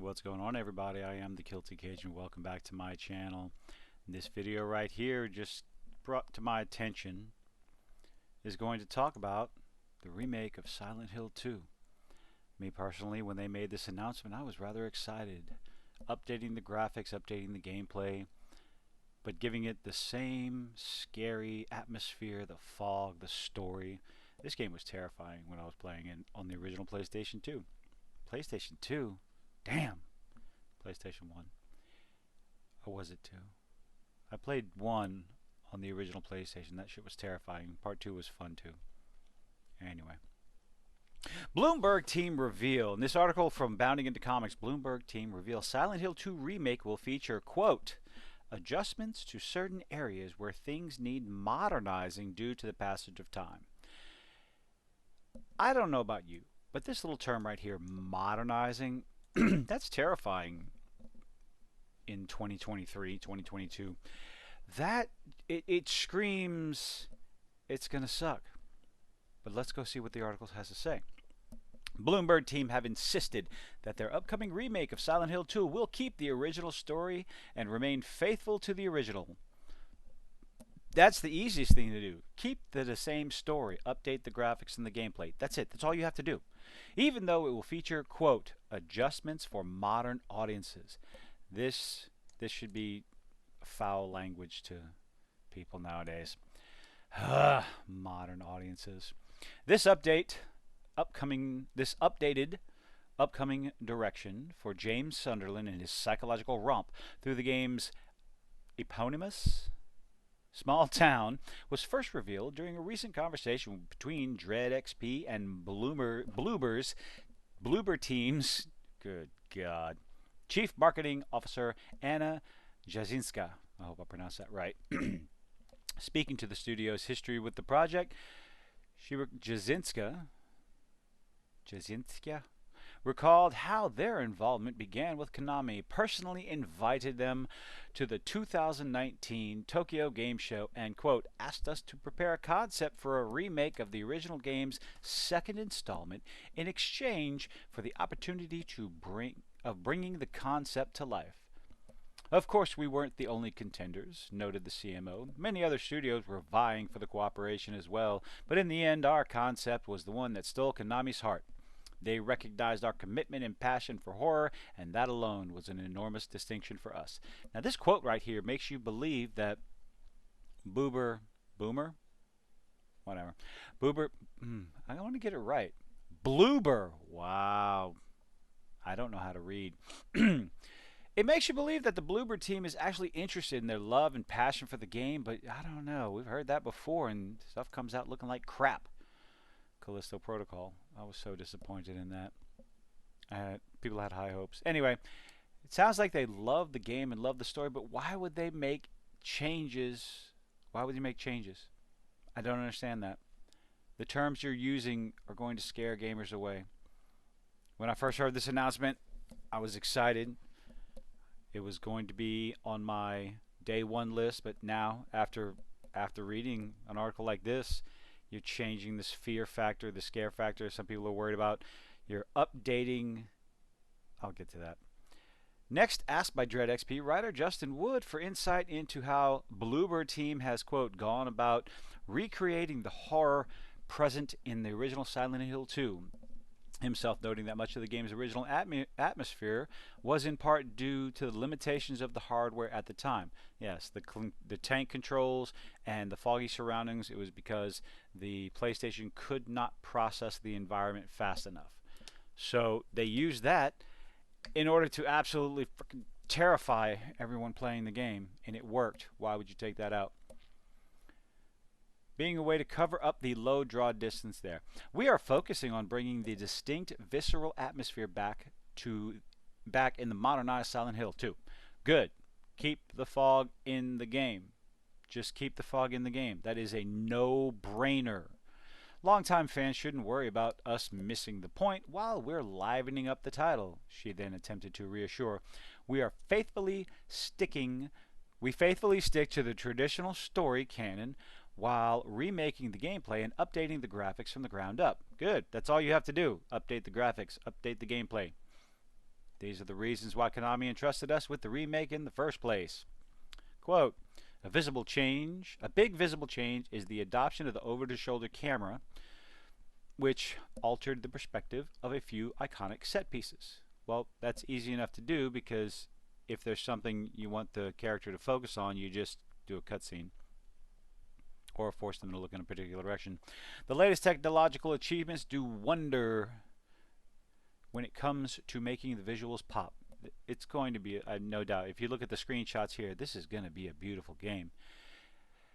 What's going on, everybody? I am the Kilty Cajun. Welcome back to my channel. This video right here, just brought to my attention, is going to talk about the remake of Silent Hill 2. Me personally, when they made this announcement, I was rather excited. Updating the graphics, updating the gameplay, but giving it the same scary atmosphere, the fog, the story. This game was terrifying when I was playing it on the original PlayStation 2. PlayStation 2? Damn. PlayStation 1. Or was it 2? I played 1 on the original PlayStation. That shit was terrifying. Part 2 was fun too. Anyway. Bloomberg team reveal. In this article from Bounding Into Comics, Bloomberg team reveals Silent Hill 2 remake will feature, quote, adjustments to certain areas where things need modernizing due to the passage of time. I don't know about you, but this little term right here, modernizing, that's terrifying in 2023, 2022. That, it screams it's going to suck. But let's go see what the article has to say. Bloomberg team have insisted that their upcoming remake of Silent Hill 2 will keep the original story and remain faithful to the original. That's the easiest thing to do. Keep the same story, update the graphics and the gameplay. That's it. That's all you have to do. Even though it will feature, quote, adjustments for modern audiences. This should be foul language to people nowadays. Modern audiences. This updated upcoming direction for James Sunderland and his psychological romp through the game's eponymous small town was first revealed during a recent conversation between Dread XP and Bloober team's, good God, Chief Marketing Officer Anna Jasinska. I hope I pronounced that right. Speaking to the studio's history with the project, Jasinska recalled how their involvement began with Konami personally invited them to the 2019 Tokyo Game Show and, quote, asked us to prepare a concept for a remake of the original game's second installment in exchange for the opportunity to bringing the concept to life. Of course, we weren't the only contenders, noted the CMO. Many other studios were vying for the cooperation as well, but in the end, our concept was the one that stole Konami's heart. They recognized our commitment and passion for horror, and that alone was an enormous distinction for us. Now, this quote right here makes you believe that Boober, I want to get it right. Bloober, wow. I don't know how to read. It makes you believe that the Bloober team is actually interested in their love and passion for the game, but I don't know. We've heard that before, and stuff comes out looking like crap. Callisto Protocol. I was so disappointed in that. People had high hopes. Anyway, it sounds like they love the game and love the story, but why would they make changes? Why would you make changes? I don't understand that. The terms you're using are going to scare gamers away. When I first heard this announcement, I was excited. It was going to be on my day one list, but now after reading an article like this, you're changing this fear factor, the scare factor some people are worried about. You're updating. I'll get to that. Next, asked by Dread XP, writer Justin Wood for insight into how Bloober team has, quote, gone about recreating the horror present in the original Silent Hill 2. Himself noting that much of the game's original atmosphere was in part due to the limitations of the hardware at the time. Yes, the tank controls and the foggy surroundings, it was because the PlayStation could not process the environment fast enough. So they used that in order to absolutely freaking terrify everyone playing the game, and it worked. Why would you take that out? Being a way to cover up the low draw distance there. We are focusing on bringing the distinct visceral atmosphere back in the modernized Silent Hill 2. Good. Keep the fog in the game. Just keep the fog in the game. That is a no-brainer. Longtime fans shouldn't worry about us missing the point while we're livening up the title, she then attempted to reassure. We faithfully stick to the traditional story canon while remaking the gameplay and updating the graphics from the ground up. Good. That's all you have to do. Update the graphics. Update the gameplay. These are the reasons why Konami entrusted us with the remake in the first place. Quote, a big visible change is the adoption of the over-the-shoulder camera, which altered the perspective of a few iconic set pieces. Well, that's easy enough to do because if there's something you want the character to focus on, you just do a cutscene or force them to look in a particular direction. The latest technological achievements do wonder when it comes to making the visuals pop. It's going to be, no doubt, if you look at the screenshots here, this is going to be a beautiful game.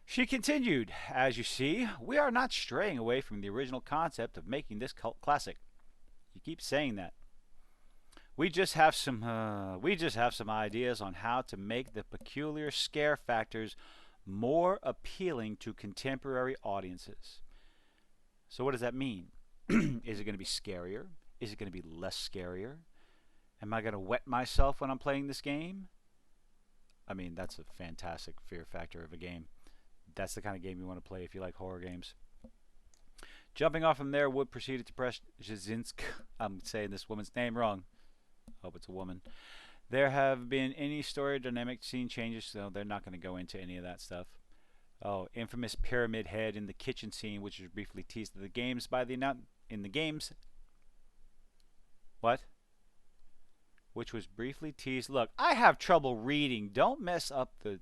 She continued, as you see, we are not straying away from the original concept of making this cult classic. You keep saying that. We just have some ideas on how to make the peculiar scare factors more appealing to contemporary audiences. So what does that mean? Is it going to be scarier? Is it going to be less scarier? Am I going to wet myself when I'm playing this game? I mean, that's a fantastic fear factor of a game. That's the kind of game you want to play if you like horror games. Jumping off from there, Wood proceeded to press Jasinsk. I'm saying this woman's name wrong. Hope it's a woman. There have been any story dynamic scene changes, so they're not going to go into any of that stuff. Oh, infamous pyramid head in the kitchen scene, which was briefly teased in the games by the in the games. What? Which was briefly teased. Look, I have trouble reading. Don't mess up the.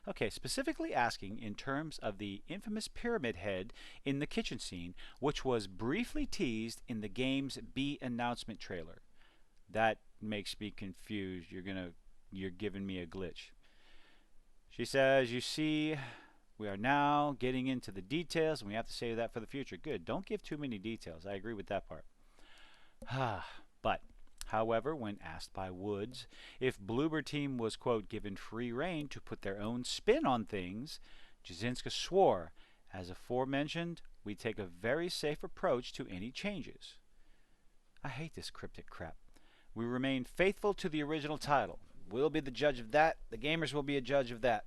Okay, specifically asking in terms of the infamous pyramid head in the kitchen scene, which was briefly teased in the game's B announcement trailer. That makes me confused. You're giving me a glitch. She says, you see, we are now getting into the details, and we have to save that for the future. Good. Don't give too many details. I agree with that part. But, however, when asked by Woods if Bloober Team was, quote, given free rein to put their own spin on things, Jasinska swore, as aforementioned, we take a very safe approach to any changes. I hate this cryptic crap. We remain faithful to the original title. We'll be the judge of that. The gamers will be a judge of that.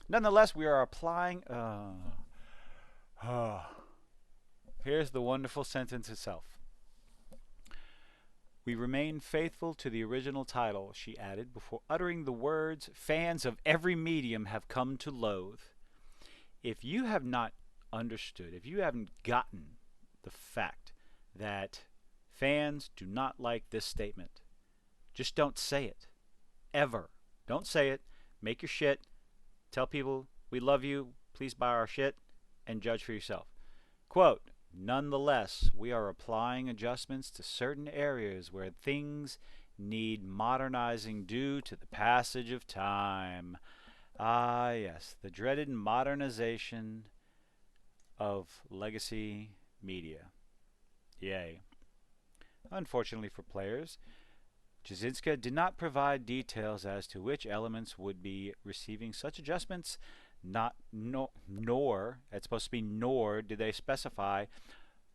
Nonetheless, we are applying... Here's the wonderful sentence itself. We remain faithful to the original title, she added, before uttering the words fans of every medium have come to loathe. If you have not understood, if you haven't gotten the fact that fans do not like this statement, just don't say it. Ever. Don't say it. Make your shit. Tell people we love you. Please buy our shit and judge for yourself. Quote, nonetheless, we are applying adjustments to certain areas where things need modernizing due to the passage of time. Ah, yes, the dreaded modernization of legacy media. Yay. Unfortunately for players, Jasinska did not provide details as to which elements would be receiving such adjustments, nor did they specify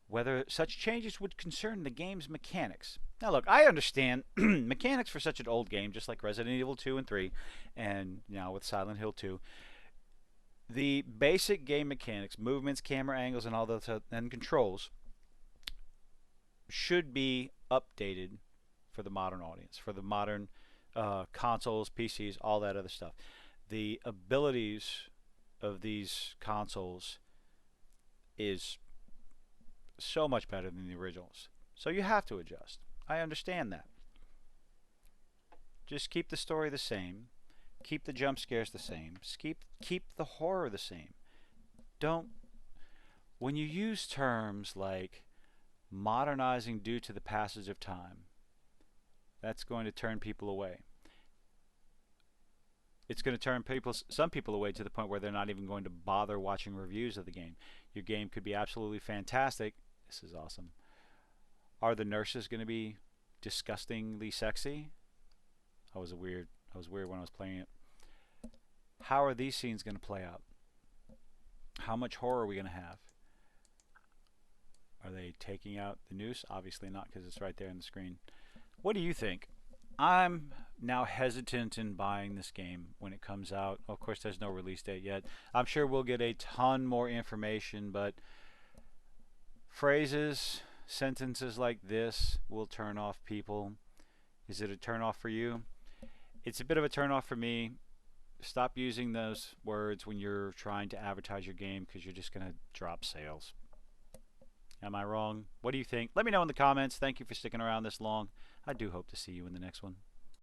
whether such changes would concern the game's mechanics. Now look, I understand mechanics for such an old game, just like Resident Evil 2 and 3, and now with Silent Hill 2, the basic game mechanics, movements, camera angles, and all those and controls should be updated for the modern audience, for the modern consoles, PCs, all that other stuff. The abilities of these consoles is so much better than the originals. So you have to adjust. I understand that. Just keep the story the same. Keep the jump scares the same. Keep the horror the same. Don't... When you use terms like modernizing due to the passage of time, that's going to turn people away. It's going to turn some people away to the point where they're not even going to bother watching reviews of the game. Your game could be absolutely fantastic. This is awesome. Are the nurses going to be disgustingly sexy? I was weird when I was playing it. How are these scenes going to play out? How much horror are we going to have? Are they taking out the noose? Obviously not, because it's right there on the screen. What do you think? I'm now hesitant in buying this game when it comes out. Of course, there's no release date yet. I'm sure we'll get a ton more information, but phrases, sentences like this will turn off people. Is it a turnoff for you? It's a bit of a turnoff for me. Stop using those words when you're trying to advertise your game because you're just going to drop sales. Am I wrong? What do you think? Let me know in the comments. Thank you for sticking around this long. I do hope to see you in the next one.